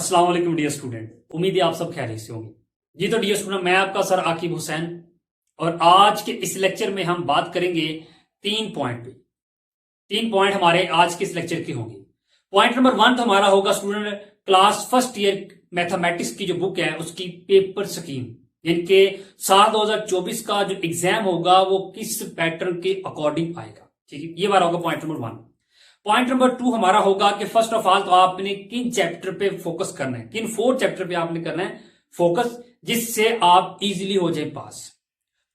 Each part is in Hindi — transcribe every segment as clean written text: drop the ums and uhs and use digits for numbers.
अस्सलाम वालेकुम डियर स्टूडेंट, उम्मीद है आप सब खैरियत से होंगे। जी तो डियर स्टूडेंट, मैं आपका सर आकिब हुसैन और आज के इस लेक्चर में हम बात करेंगे 3 पॉइंट पे। 3 पॉइंट हमारे आज के इस लेक्चर के होंगे। पॉइंट नंबर 1 तो हमारा होगा student class first year mathematics की जो बुक है उसकी पेपर स्कीम, जिनके साल 2024 का जो एग्जाम होगा वो किस पैटर्न के अकॉर्डिंग आएगा। ठीक है, ये हमारा होगा पॉइंट नंबर 1। पॉइंट नंबर 2 हमारा होगा कि फर्स्ट ऑफ ऑल तो आपने किन चैप्टर पे फोकस करना है, किन 4 चैप्टर पे आपने करना है फोकस, जिससे आप इजीली हो जाए पास।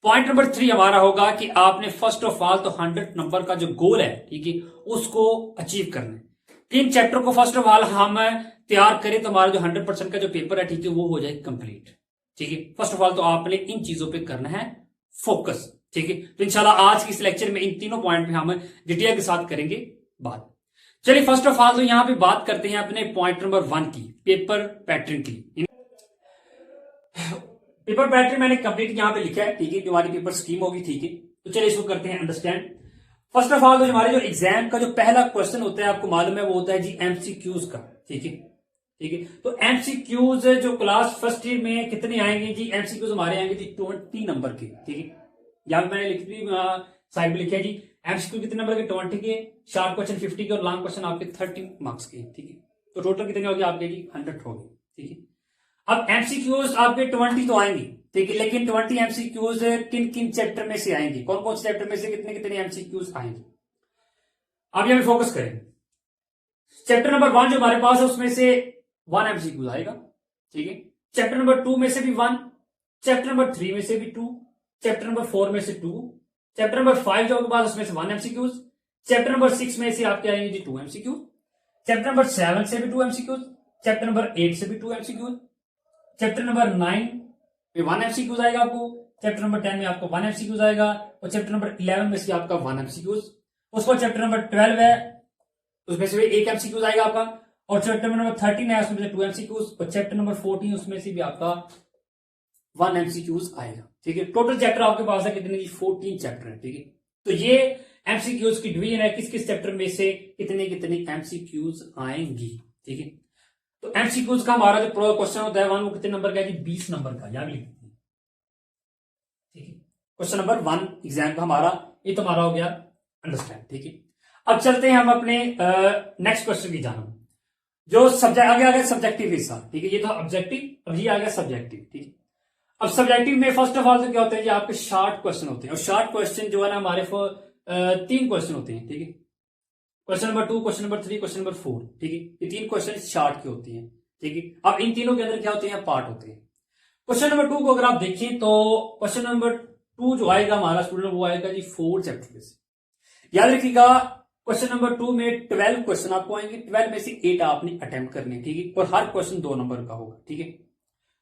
पॉइंट नंबर 3 हमारा होगा कि आपने फर्स्ट ऑफ ऑल तो 100 नंबर का जो गोल है, ठीक है, उसको अचीव करना है। किन चैप्टर को फर्स्ट ऑफ ऑल हम तैयार करें तो हमारा जो 100% का जो पेपर है, ठीक है, वो हो जाए कंप्लीट। ठीक है, फर्स्ट ऑफ ऑल तो आपने इन चीजों पे करना है फोकस। ठीक है, तो इंशाल्लाह आज की इस लेक्चर में इन तीनों पॉइंट पे हम डिटेल के साथ करेंगे बात। चलिए फर्स्ट ऑफ ऑल तो यहां पे बात करते हैं अपने पॉइंट नंबर 1 की, पेपर पैटर्न की। पेपर पैटर्न मैंने कंप्लीट यहां पे लिखा है, ठीक है, जो हमारी पेपर स्कीम होगी। ठीक है, तो चलिए इसको करते हैं अंडरस्टैंड। फर्स्ट ऑफ ऑल तो हमारे जो एग्जाम का जो पहला क्वेश्चन होता है, आपको मालूम है, वो होता है जी एमसीक्यूज का। ठीक है, ठीक है, तो एमसीक्यूज जो क्लास फर्स्ट ईयर में कितने आएंगे जी? एमसीक्यूज हमारे आएंगे जी 20 नंबर के। ठीक है, यहां पे मैंने लिख दी साइड में लिखा है जी एमसीक्यू कितने नंबर के? 20 के, शॉर्ट क्वेश्चन 50 के और लॉन्ग क्वेश्चन आपके 30 मार्क्स के। ठीक है, तो टोटल कितने हो गए आपके जी? 100 हो गए। ठीक है, अब एमसीक्यूज आपके 20 तो आएंगे, ठीक है, लेकिन 20 एमसीक्यूज किन किन चैप्टर में से आएंगे, कौन कौन से चैप्टर में से कितने कितने एमसीक्यूज आएंगे? अब यहां फोकस करें। चैप्टर नंबर 1 जो हमारे पास है उसमें से 1 एमसीक्यूज आएगा। ठीक है, चैप्टर नंबर 2 में से भी 1, चैप्टर नंबर 3 में से भी 2, चैप्टर नंबर 4 में से 2, चैप्टर नंबर 5 जो आपके पास उसमें से 1 एमसीक्यूज, चैप्टर नंबर 6 में से आपके आएंगे जी 2 एमसीक्यूज, चैप्टर नंबर 7 से भी 2 एमसीक्यूज, चैप्टर नंबर 8 से भी 2 एमसीक्यूज, चैप्टर नंबर 9 में 1 एमसीक्यूज आएगा आपको, चैप्टर नंबर 10 में आपको 1 एमसीक्यूज आएगा और चैप्टर नंबर 11 में से आपका 1 एमसीक्यूज। उसको चैप्टर नंबर 12 है उसमें से भी 1 एमसीक्यूज आएगा आपका, और चैप्टर नंबर 13 है उसमें से 2 एमसीक्यूज, और चैप्टर नंबर 14 उसमें से भी आपका 1 एमसीक्यूज आएगा। ठीक है, टोटल चैप्टर आपके पास है कितने? 14 चैप्टर है। ठीक है, तो ये एमसीक्यूज की डिवीजन है, किस किस चैप्टर में से कितने कितने एमसीक्यूज आएंगी। ठीक है, तो एमसीक्यूज का हमारा जो क्वेश्चन होता है वो कितने नंबर का है जी? 20 नंबर का, याद लिख दीजिए। ठीक है, क्वेश्चन नंबर 1 एग्जाम का हमारा ये तो हमारा हो गया अंडरस्टैंड। ठीक है, अब चलते हैं हम अपने नेक्स्ट क्वेश्चन की जानब, जो सब्जेक्ट आगे आ गया सब्जेक्टिव हिस्सा। ठीक है, ये तो ऑब्जेक्टिव, अब ये आ गया सब्जेक्टिव। ठीक है, अब सब्जेक्टिव में फर्स्ट ऑफ ऑल तो क्या होता है जी? आपके शॉर्ट क्वेश्चन होते हैं, और शॉर्ट क्वेश्चन जो है ना हमारे 3 क्वेश्चन होते हैं। ठीक है, question number 2, question number 3, question number 4। ठीक है, ये 3 क्वेश्चन शॉर्ट के होते हैं। ठीक है, अब इन तीनों के अंदर क्या होते हैं? पार्ट होते हैं। क्वेश्चन नंबर 2 को अगर आप देखें तो क्वेश्चन नंबर 2 जो आएगा हमारा स्टूडेंट, वो आएगा जी 4 चैप्टर में से। याद रखिएगा, क्वेश्चन नंबर 2 में 12 क्वेश्चन आपको आएंगे, 12 में से 8 आपने अटेम्प्ट करने। ठीक है, और हर क्वेश्चन 2 नंबर का होगा। ठीक है,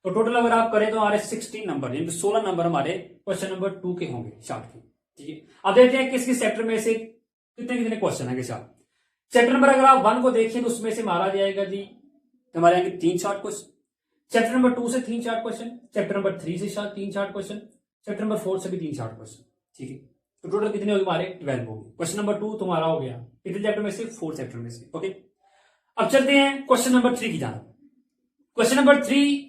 तो टोटल अगर आप करें तो हमारे 16 नंबर, यानी 16 नंबर हमारे क्वेश्चन नंबर 2 के होंगे शॉर्ट के। ठीक है, अब देखते हैं किस किस चैप्टर में से कितने कितने क्वेश्चन आएंगे शॉर्ट। चैप्टर नंबर अगर आप 1 को देखें तो उसमें से मारा जाएगा जी हमारे आएंगे 3 शॉर्ट क्वेश्चन, चैप्टर नंबर 2 से 3 शॉर्ट क्वेश्चन, चैप्टर नंबर 3 से 3 शॉर्ट क्वेश्चन, चैप्टर नंबर 4 से भी 3 शॉर्ट क्वेश्चन। ठीक है, तो टोटल कितने हो गए हमारे? 12 हो गए। क्वेश्चन नंबर 2 तुम्हारा हो गया कितने चैप्टर में से? 4 चैप्टर में से। ओके, अब चलते हैं क्वेश्चन नंबर 3 की जानब। क्वेश्चन नंबर 3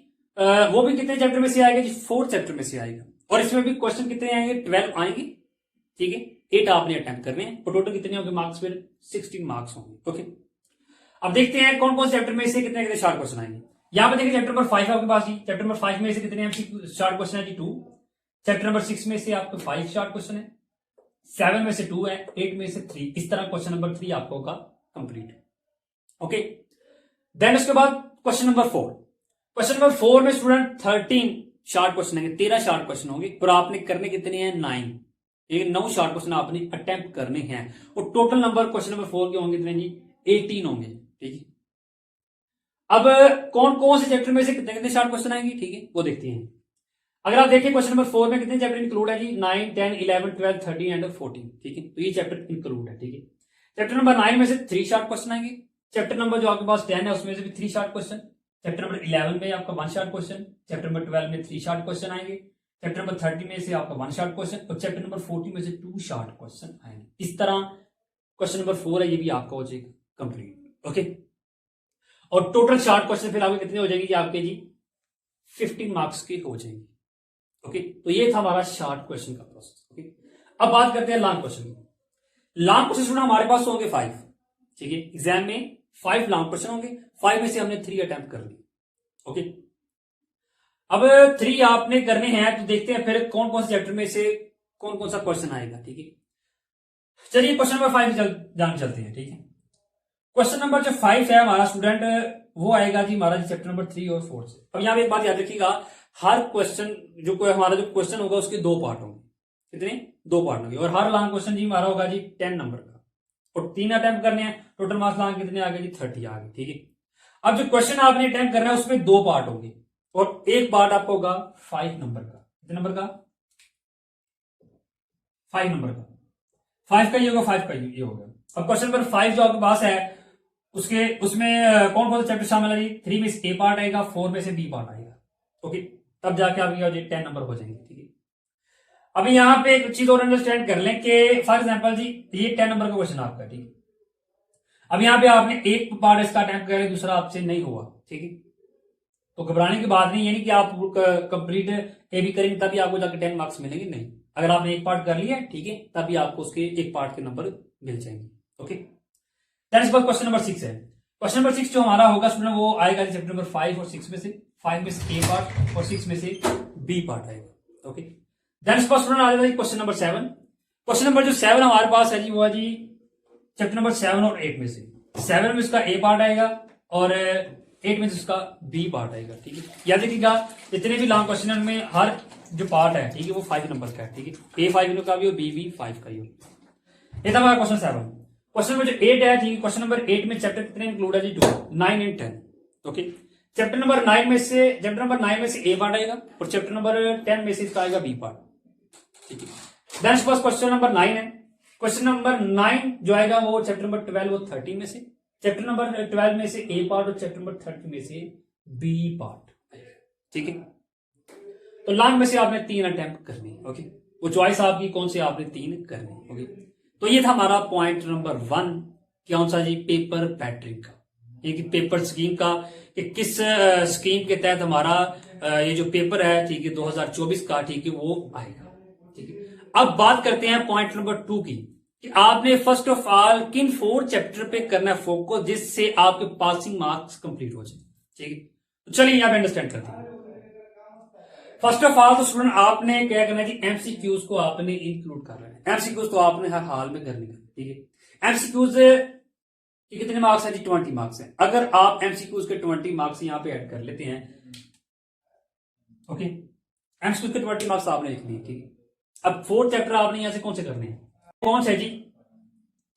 वो भी कितने चैप्टर में से आएगा जी? 4 चैप्टर में से आएगा, और इसमें भी क्वेश्चन कितने आएंगे? 12 आएंगे। ठीक है, 8 आपने अटेम्प्ट करने हैं, और टोटल कितने होंगे मार्क्स? फिर 16 मार्क्स होंगे। ओके, अब देखते हैं कौन कौन से चैप्टर में से कितने कितने शॉर्ट क्वेश्चन आएंगे। यहां पर देखिए चैप्टर नंबर 5 आपके पास जी, चैप्टर नंबर 5 में से कितने एमसीक्यू शॉर्ट क्वेश्चन है जी? 2। चैप्टर नंबर 6 में से आपको 5 शॉर्ट क्वेश्चन है, 7 में से 2 है, 8 में से 3। इस तरह क्वेश्चन नंबर 3 आपको होगा कंप्लीट। ओके, देन उसके बाद क्वेश्चन नंबर 4। क्वेश्चन नंबर 4 में स्टूडेंट 13 शॉर्ट क्वेश्चन होंगे, 13 शॉर्ट क्वेश्चन होंगे, और आपने करने कितने हैं? 9। ये 9 शॉर्ट क्वेश्चन आपने अटेम्प्ट करने हैं, और टोटल नंबर क्वेश्चन नंबर 4 के होंगे कितने जी? 18 होंगे। ठीक है, अब कौन कौन से चैप्टर में से कितने कितने शॉर्ट क्वेश्चन आएंगे, ठीक है, वो देखते हैं। अगर आप देखिए क्वेश्चन नंबर 4 में कितने चैप्टर इंक्लूड है जी? 9, 10, 11, 12, 13 एंड 14। ठीक है, तो ये चैप्टर इंक्लूड है। ठीक है, चैप्टर नंबर 9 में से 3 शॉर्ट क्वेश्चन आएंगे, चैप्टर नंबर जो आपके पास 10 है उसमें से भी 3 शॉर्ट क्वेश्चन, चैप्टर नंबर 11 में आपका 1 शॉर्ट क्वेश्चन, चैप्टर नंबर 12 में 3 शॉर्ट क्वेश्चन आएंगे, चैप्टर नंबर 30 में से आपका 1 शॉर्ट क्वेश्चन, और चैप्टर नंबर 40 में से 2 शॉर्ट क्वेश्चन आएंगे। इस तरह क्वेश्चन नंबर 4 है, ये भी आपका हो जाएगा कंप्लीट। ओके, और टोटल शॉर्ट क्वेश्चन फिर आपके कितने हो जाएंगे जी, आपके जी 15 मार्क्स के हो जाएंगे। ओके, तो ये था हमारा शॉर्ट क्वेश्चन का प्रोसेस। ओके, अब बात करते हैं लॉन्ग क्वेश्चन की। लॉन्ग क्वेश्चन हमारे पास होंगे 5, ठीक है, एग्जाम में 5 लॉन्ग क्वेश्चन होंगे, 5 में से हमने 3 अटेम्प्ट कर लिए। ओके, अब 3 आपने करने हैं, तो देखते हैं फिर कौन कौन से चैप्टर में से कौन कौन सा क्वेश्चन आएगा। ठीक है, चलिए क्वेश्चन नंबर 5 जान चलते हैं। ठीक है, क्वेश्चन नंबर जो 5 है हमारा स्टूडेंट, वो आएगा जी हमारा चैप्टर नंबर 3 और 4 से। अब यहां पे एक बात याद रखिएगा, हर क्वेश्चन जो हमारा जो क्वेश्चन होगा उसके 2 पार्ट होंगे। कितने? 2 पार्ट होंगे। और हर लॉन्ग क्वेश्चन जी हमारा होगा जी 10 नंबर का, और 3 अटेम्प्ट करने हैं। टोटल मार्क्स लॉन्ग कितने आ गए जी? 30 आ गए। ठीक है, अब जो क्वेश्चन आपने अटेम्प्ट करना है उसमें 2 पार्ट होंगे, और एक पार्ट आपको होगा 5 नंबर का। कितने नंबर का? 5 नंबर का। 5 का ये होगा, 5 का ये होगा। अब क्वेश्चन नंबर 5 जो आपके पास है उसमें कौन कौन सा चैप्टर शामिल है? 3 में से ए पार्ट आएगा, 4 में से बी पार्ट आएगा। ओके, तब जाके आपके 10 नंबर हो जाएंगे। ठीक है, अभी यहां पे एक चीज और अंडरस्टैंड कर लें कि फॉर एग्जांपल जी ये 10 नंबर का क्वेश्चन आपका। ठीक है, अब यहां पे आपने एक पार्ट इसका अटेम्प्ट कर लिया, दूसरा आपसे नहीं हुआ। ठीक है, तो घबराने की बात नहीं, यानी कि आप कंप्लीट ए बी करेंगे तभी आपको जाकर 10 मार्क्स मिलेंगे, नहीं। अगर आपने एक पार्ट कर लिया, ठीक है, तभी आपको उसके एक पार्ट के नंबर मिल जाएंगे। ओके, क्वेश्चन नंबर 6 है। क्वेश्चन नंबर 6 जो हमारा होगा स्टूडेंट, वो आएगा चैप्टर नंबर 5 और 6 में से। 5 में से ए पार्ट और 6 में से बी पार्ट आएगा। ओके, स्टूडेंट आ जाएगा क्वेश्चन नंबर 7। क्वेश्चन नंबर जो 7 हमारे पास है जी, वो है जी चैप्टर नंबर 7 और 8 में से। 7 में इसका ए पार्ट आएगा और 8 में से उसका बी पार्ट आएगा। ठीक है, याद रखिएगा जितने भी लॉन्ग क्वेश्चन में हर जो पार्ट है, ठीक है, वो 5 नंबर का है। ठीक है, ए 5 का भी हो, बी भी 5 का ही हो। ये था हमारा क्वेश्चन 7। क्वेश्चन नंबर जो 8 है, ठीक है, क्वेश्चन नंबर 8 में चैप्टर कितने इंक्लूड है जी? 2, 9 एंड 10। ओके, चैप्टर नंबर 9 में से ए पार्ट आएगा, और चैप्टर नंबर 10 में से इसका आएगा बी पार्ट। ठीक है, क्वेश्चन नंबर 9 है। क्वेश्चन नंबर 9 जो आएगा वो चैप्टर नंबर 12 और 13 में से। चैप्टर नंबर 12 में से ए पार्ट और चैप्टर नंबर 30 में से बी पार्ट। ठीक है, तो लॉन्ग में से आपने 3 अटेम्प्ट करनी है। ओके, वो चॉइस आपकी कौन सी आपने 3 करनी है। ओके, तो ये था हमारा पॉइंट नंबर 1, कौन सा जी? पेपर पैटर्न का, ये कि पेपर स्कीम का, कि किस स्कीम के तहत हमारा ये जो पेपर है, ठीक है, 2024 का, ठीक है, वो आएगा। ठीक है, अब बात करते हैं पॉइंट नंबर 2 की, कि आपने फर्स्ट ऑफ ऑल किन 4 चैप्टर पे करना है फोकस, जिससे आपके पासिंग मार्क्स कंप्लीट हो जाए। ठीक है, तो चलिए यहां पे अंडरस्टैंड करते हैं। फर्स्ट ऑफ ऑल तो स्टूडेंट आपने क्या करना है जी? एमसीक्यूज को आपने इंक्लूड करना है। एमसीक्यूज तो आपने हर हाल में करनी है। ठीक है, एमसीक्यूज कितने मार्क्स है जी? 20 मार्क्स है। अगर आप एमसीक्यूज के 20 मार्क्स यहां पे ऐड कर लेते हैं, ओके, एमसीक्यूज के 20 मार्क्स आपने लिख लिए। ठीक है, अब 4 चैप्टर आपने यहां से कौन से करने हैं? कौन से जी?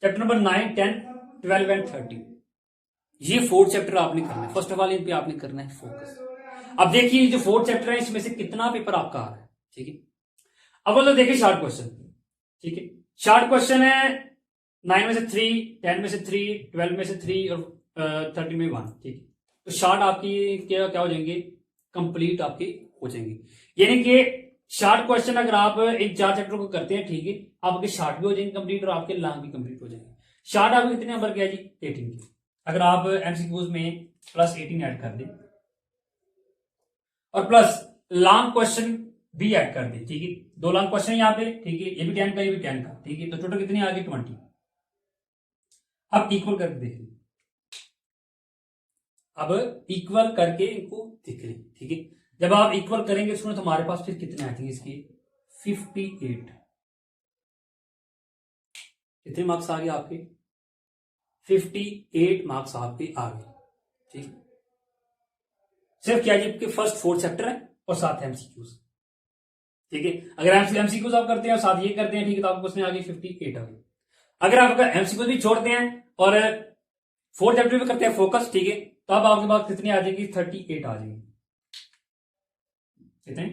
Chapter number 9, 10, 12 and 13। ये 4 चैप्टर आपने करना है। फर्स्ट ऑफ ऑल इन पे आपने करना है फोकस। अब देखिए जो 4 चैप्टर है, इसमें से कितना पेपर आपका आ रहा है। ठीक है, अब मतलब देखिए शॉर्ट क्वेश्चन। ठीक है, शॉर्ट क्वेश्चन है 9 में से 3, 10 में से 3, 12 में से 3 और 30 में 1। ठीक है, तो शॉर्ट आपकी क्या हो जाएंगे? कंप्लीट आपके हो जाएंगे। यानी कि शॉर्ट क्वेश्चन अगर आप इन 4 चैप्टर को करते हैं, ठीक है, आपके शॉर्ट भी हो जाएंगे कंप्लीट और आपके लॉन्ग भी कंप्लीट हो जाएंगे। शॉर्ट आपके कितने नंबर के है जी? 18 के। अगर आप एमसीक्यूज में प्लस 18 ऐड कर दें और प्लस लॉन्ग क्वेश्चन भी ऐड कर दें, ठीक है, 2 लॉन्ग क्वेश्चन यहाँ पे, ठीक है, ये भी 10 का, ये भी 10 का। ठीक है, तो टोटल कितनी आ गई? 20। अब इक्वल करके देखिए, अब इक्वल करके इनको दिख रही। ठीक है, जब आप इक्वल करेंगे सुनो, तो हमारे पास फिर कितने आते हैं इसके? 58। कितने मार्क्स आ गए आपके? 58 मार्क्स आपके आ गए। ठीक, सिर्फ क्या जी? फर्स्ट 4 चैप्टर है और साथ एमसीक्यूज। ठीक है, अगर एमसीक्यूज आप करते हैं और साथ ये करते हैं, ठीक है, तो आपको उसमें आ गई 58 आ गई। अगर आप एमसीक्यूज भी छोड़ते हैं और 4 चैप्टर भी करते हैं फोकस, ठीक है, तो अब आपके पास कितनी आ जाएगी? 38 आ जाएगी। कितने?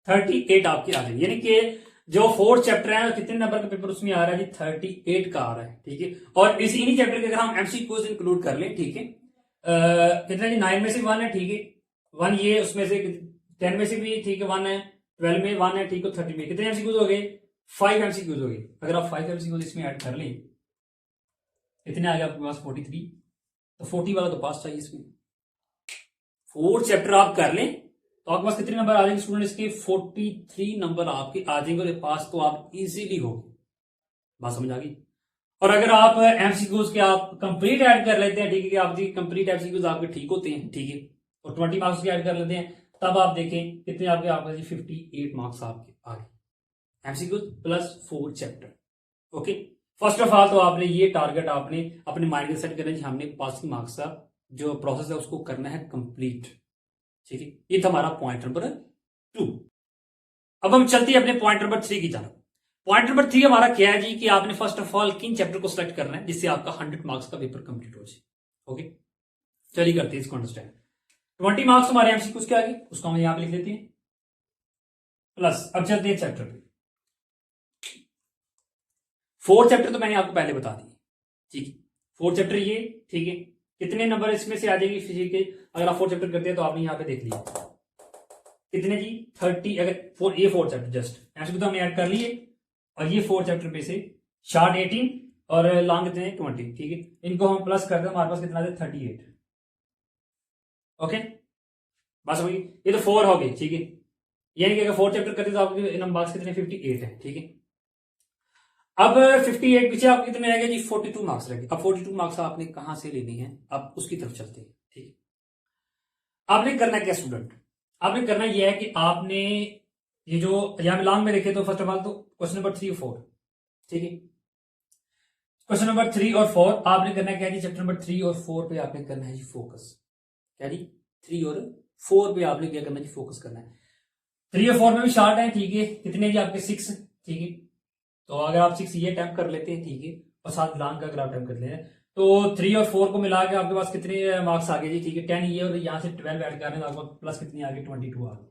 38 आपकी आ जाएगी। यानी कि जो 4 चैप्टर है, कितने नंबर का पेपर उसमें आ रहा है जी? 38 का आ रहा है। ठीक है, और इन्हीं चैप्टर के अगर हम एमसीक्यूज इंक्लूड कर लें, ठीक है, कितना जी? 9 में से 1 है। ठीक है, 1 ये उसमें से 10 में से भी, ठीक है, 1 है, 12 में 1 है, ठीक है, 30 में कितने एमसीक्यूज हो गए? 5 एमसीक्यूज हो गए। अगर आप 5 एमसीक्यूज इसमें ऐड कर लें, कितने आ गए आपके पास? 43। तो 40 वाला तो पास चाहिए इसमें। 4 चैप्टर आप कर लें तो आपके पास कितने नंबर आ जाएंगे स्टूडेंट इसके? 43 नंबर आपके आ जाएंगे और पास तो आप इजीली हो। बात समझ आ गई? और अगर आप एमसीक्यूज के आप कंप्लीट ऐड कर लेते हैं, ठीक है, कि आप जी कंप्लीट एमसीक्यूज आपके ठीक होते हैं, ठीक है, और 20 मार्क्स के ऐड कर लेते हैं, तब आप देखें कितने आपके आपका जी 58 मार्क्स आपके आ गए MCQs plus 4 chapter. Okay, first of all तो आपने ये टारगेट आपने अपने माइंड में सेट करना है कि हमने पासिंग मार्क्स का जो प्रोसेस है उसको करना है कंप्लीट, ठीक है। ये था हमारा पॉइंट नंबर 2। अब हम चलते हैं अपने पॉइंट नंबर 3 की जानब। पॉइंट नंबर 3 हमारा क्या है जी कि आपने फर्स्ट ऑफ ऑल किन चैप्टर को सिलेक्ट करना है जिससे आपका 100 मार्क्स का पेपर कंप्लीट हो जाए। ओके, चलिए करते हैं इसको अंडरस्टैंड। 20 मार्क्स हमारे एमसीक्यूज के आगे, उसको हम यहां पे लिख लेते हैं प्लस। अब चलते हैं चैप्टर पे। 4 चैप्टर तो मैंने आपको पहले बता दिए, ठीक है। 4 चैप्टर ये, ठीक है, कितने नंबर इसमें से आ जाएगी फिजिक्स के? अगर आप 4 चैप्टर करते हैं तो आपने यहां पे देख लिया कितने जी 30। अगर ये 4 चैप्टर जस्ट एमसीक्यू तो हमने ऐड कर लिए, और ये 4 चैप्टर पे से शॉर्ट 18 और लॉन्ग कितने 20, ठीक है। इनको हम प्लस करते हैं, हमारे पास कितना है 38। ओके, बस होगी, ये तो 4 हो गई, ठीक है। यानी कि अगर 4 चैप्टर करते तो आपके नंबर मार्क्स कितने 58 है, ठीक है। अब 58 पीछे आपको कितने रह गए जी 42 मार्क्स रह गए। अब 42 मार्क्स आपने कहां से लेनी है, अब उसकी तरफ चलते हैं, ठीक है। आपने करना क्या स्टूडेंट? आपने करना यह है कि आपने ये जो यहां लॉन्ग में देखे तो फर्स्ट ऑफ ऑल तो क्वेश्चन नंबर 3 और 4, ठीक है। क्वेश्चन नंबर 3 और 4 आपने करना क्या जी चैप्टर नंबर 3 और 4 पे आपने करना है जी फोकस। क्या जी 3 और 4 पे आपने क्या करना है जी फोकस करना है। 3 और 4 में भी शॉर्ट है, ठीक है, कितने जी आपके 6, ठीक है। तो अगर आप 6 ये अटेम्प्ट कर लेते हैं, ठीक है, और 7 लॉन्ग का अगर आप अटेम्प्ट कर लेते हैं तो 3 और 4 को मिला के आपके पास कितने मार्क्स आ गए जी, ठीक है। 10 ये और यहाँ से 12 ऐड कर रहे हैं तो आपको प्लस कितनी आ गई 22 आ गई,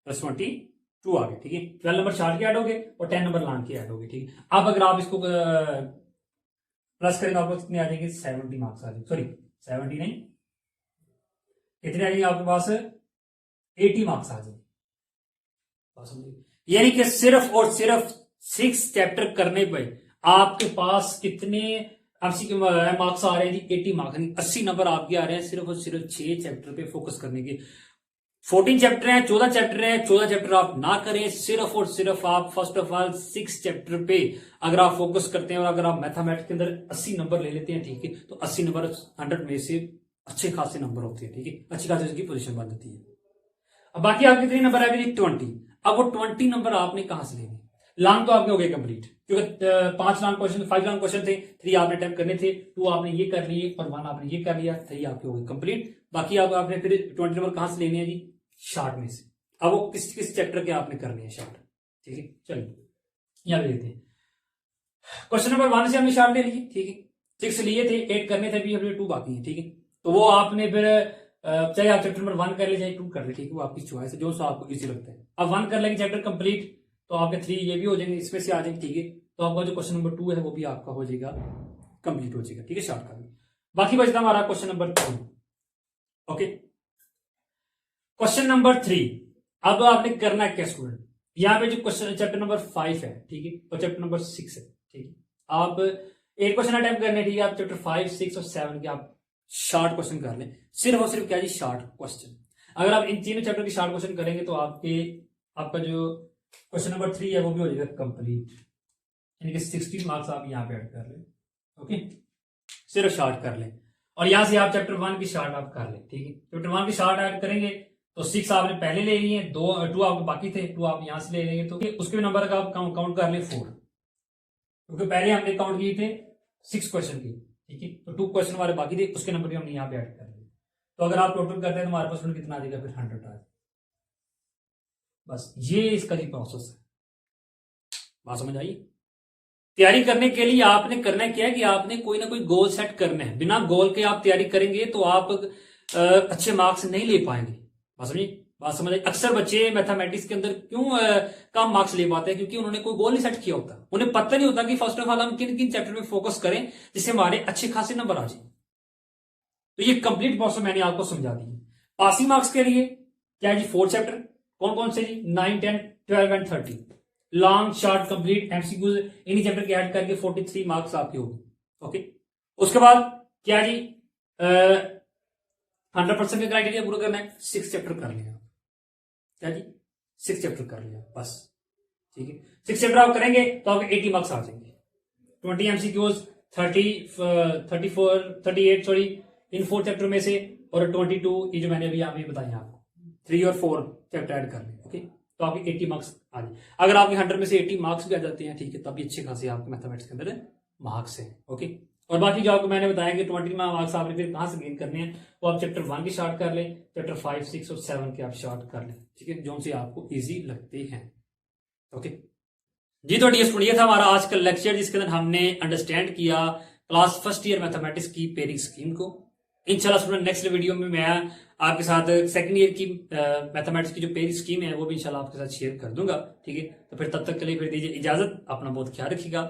प्लस 22 आ गए, ठीक है। 12 नंबर शॉर्ट के ऐड हो गए और 10 नंबर लॉन्ग के ऐड हो गए, ठीक है। अब अगर आप इसको प्लस करें तो आपको कितने आ जाएंगे 70 मार्क्स आ जाएंगे, सॉरी 70 नहीं, कितने आ जाएंगे आपके पास 80 मार्क्स आ जाएंगे। यानी कि सिर्फ और सिर्फ 6 चैप्टर करने पे आपके पास कितने मार्क्स आ रहे हैं जी 80 मार्क्स, 80 नंबर आपके आ रहे हैं सिर्फ और सिर्फ 6 चैप्टर पे फोकस करने के। 14 चैप्टर हैं, 14 चैप्टर हैं, 14 चैप्टर आप ना करें, सिर्फ और सिर्फ आप फर्स्ट ऑफ ऑल 6 चैप्टर पे अगर आप फोकस करते हैं और अगर आप मैथमेटिक्स के अंदर 80 नंबर ले लेते हैं, ठीक है, तो 80 नंबर 100 में से अच्छे खासे नंबर होते हैं, ठीक है, अच्छी खासी उसकी पोजीशन बन जाती है। अब बाकी आपके कितने नंबर आ गए 20। अब वो 20 नंबर आपने कहां से लेने? लॉन्ग तो आपके हो गए कंप्लीट, क्योंकि 5 लॉन्ग क्वेश्चन 5 लॉन्ग क्वेश्चन थे, 3 आपने अटेम्प्ट करने थे, 2 आपने ये कर लिए और 1 आपने ये कर लिया, 3 आपके हो गए कंप्लीट। बाकी आपने फिर 20 नंबर कहां से लेने हैं जी शॉर्ट में से। अब वो किस किस चैप्टर के आपने करने हैं शॉर्ट, ठीक है। चलिए यहां पे लेते हैं क्वेश्चन नंबर 1 से हमने शॉर्ट ले लिए, ठीक है। 6 लिए थे, 8 करने थे, अभी 2 बाकी है, ठीक है। तो वो आपने फिर चाहे आप चैप्टर नंबर 1 कर ले चाहे 2 कर ले, ठीक है, वो आपकी चॉइस है, जो सा आपको इजी लगता है। अब 1 कर लेंगे चैप्टर कंप्लीट तो आपके 3 ये भी हो जाएंगे, इसमें से आ जाएंगे, ठीक है। तो आपका जो क्वेश्चन नंबर 2 है वो भी आपका हो जाएगा कंप्लीट हो जाएगा, ठीक है, शॉर्ट का भी। बाकी बचता हमारा question number 3। Okay, question number 3 अब आपने करना है क्या स्टूडेंट? यहाँ पे जो क्वेश्चन चैप्टर नंबर 5 है, ठीक है, और चैप्टर नंबर 6 है, ठीक है। आप 8 क्वेश्चन अटेम्प्ट करने, ठीक है। आप चैप्टर 5, 6 और 7 के आप शॉर्ट क्वेश्चन कर लें, सिर्फ और सिर्फ क्या जी शॉर्ट क्वेश्चन। अगर आप इन तीनों चैप्टर के शॉर्ट क्वेश्चन करेंगे तो आपका जो क्वेश्चन नंबर 3 है वो भी हो जाएगा कंप्लीट, यानी कि 60 मार्क्स आप यहाँ पे ऐड कर लें। ओके, सिर्फ शॉर्ट कर लें और यहां से आप चैप्टर 1 की शॉर्ट आप कर लें, ठीक है। चैप्टर 1 की शॉर्ट ऐड करेंगे तो 6 आपने पहले ले लिए, 2 आपके बाकी थे, 2 आप यहां से ले लेंगे तो उसके नंबर का आप काउंट कर ले 4, क्योंकि पहले हमने काउंट किए थे 6 क्वेश्चन की, ठीक है। तो 2 क्वेश्चन हमारे बाकी थे, उसके नंबर भी हमने यहाँ पे ऐड कर लिए। तो अगर आप टोटल करते हैं तो हमारे पास कितना आ जाएगा फिर 100 आ जाएगा। बस ये इसका ही प्रोसेस है। बात समझ आई? तैयारी करने के लिए आपने करना क्या है कि आपने कोई ना कोई गोल सेट करना है। बिना गोल के आप तैयारी करेंगे तो आप अच्छे मार्क्स नहीं ले पाएंगे। बात समझ आई? अक्सर बच्चे मैथमेटिक्स के अंदर क्यों कम मार्क्स ले पाते हैं, क्योंकि उन्होंने कोई गोल नहीं सेट किया होता। उन्हें पता नहीं होता कि फर्स्ट ऑफ ऑल हम किन किन चैप्टर में फोकस करें जिससे हमारे अच्छे खासे नंबर आ जाए। तो ये कंप्लीट प्रोसेस मैंने आपको समझा दी। पासिंग मार्क्स के लिए क्या है जी 4 चैप्टर, कौन कौन से जी 9, 10, 12 and 13, long short complete MCQs इन्हीं चैप्टर के ऐड करके 43 मार्क्स आपके होंगे। ओके, उसके बाद क्या जी 100% का क्राइटेरिया पूरा करना है, 6 चैप्टर कर लिया। क्या जी, 6 चैप्टर कर लिया बस, ठीक है। 6 चैप्टर आप करेंगे तो आपके 80 मार्क्स आ जाएंगे। 20 एमसीक्यूज 38 सॉरी इन 4 चैप्टर में से, और 22 ये जो मैंने अभी आपको बताया आपको 3 और 4 चैप्टर ऐड कर लें, ओके, तो आपके 80 मार्क्स आ जाए। अगर आपके 100 में से 80 मार्क्स भी आ जाते हैं, ठीक है, तब भी अच्छे खासे आपके मैथमेटिक्स के अंदर मार्क्स हैं, ओके। और बाकी जो आपको मैंने बताया कि 20 मार्क्स आपने फिर कहां से गेन करने हैं, वो आप चैप्टर 1 की स्टार्ट कर लें, चैप्टर 5, 6 और 7 के आप स्टार्ट कर लें, ठीक है, जो से आपको ईजी लगते हैं, ओके जी। तो डियर स्टूडेंट, ये था हमारा आज का लेक्चर, जिसके अंदर हमने अंडरस्टैंड किया क्लास फर्स्ट ईयर मैथमेटिक्स की पेयरिंग स्कीम को। इंशाल्लाह स्टूडेंट नेक्स्ट वीडियो में मैं आपके साथ सेकंड ईयर की मैथमेटिक्स की जो पेयरिंग स्कीम है वो भी इंशाल्लाह आपके साथ शेयर कर दूंगा, ठीक है। तो फिर तब तक के लिए फिर दीजिए इजाजत, अपना बहुत ख्याल रखिएगा।